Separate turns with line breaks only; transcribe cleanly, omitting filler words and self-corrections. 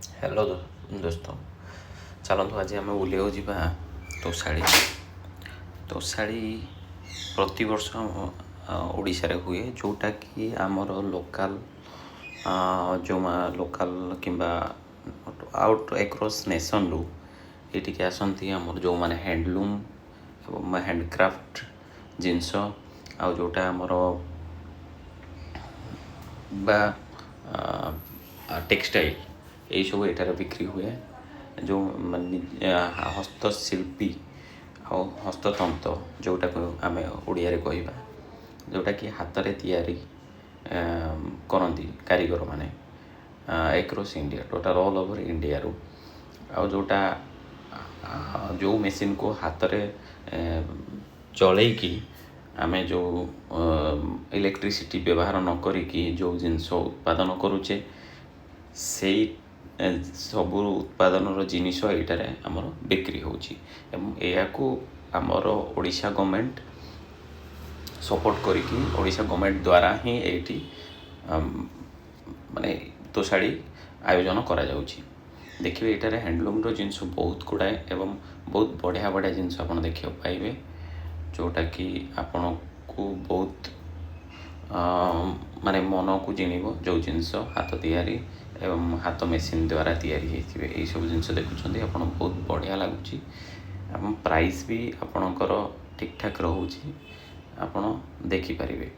Hello दोस्तों, चलतु आज आम बुलिया जा तोषाड़ी। तोषाड़ी प्रति वर्ष ओडिशा हुए, जोटा कि आमर लोकल जो लोकल किंबा आउट एक्रॉस नेशन रु ये आसती आमर जो मैंने हैंडलूम हैंडक्राफ्ट जिनस आ जोटा आमर बा टेक्सटाइल यही सब एटार बिक्री हुए। जो हस्तशिल्पी आ हस्ततंत जोटा को आम ओडिया कहवा, जोटा कि हाथ रे तैयारी करती कारीगर माने across India total all over India रु आ जोटा जो मेसीन को हाथ रे चलैकी आमे जो इलेक्ट्रिसिटी व्यवहार न करिकी जो जिनस उत्पादन करुचे से सब उत्पादन जिनिस यटार आमर बिक्री होची। आमर ओडिशा गवर्नमेंट सपोर्ट करिकी ओडिशा गवर्नमेंट द्वारा ही एटी माने तोषाड़ी आयोजन करा जाउची। देखिए एटार हैंडलूम रो जिनस बहुत गुड़ाए एवं बहुत बढ़िया बढ़िया जिनस आप देखा पाइबे, जोटा कि आपण को बहुत माने मन को जिणव जो जिनस हाथ तैयारी एवं हाथ मेसीन द्वारा तैयारी होइथिबे एई सब जिनस देखुछन्ती आपण बहुत बढ़िया लागुची। एवं प्राइस भी आपणकर ठीक ठाक रहउची, आपण देखि पारिबे।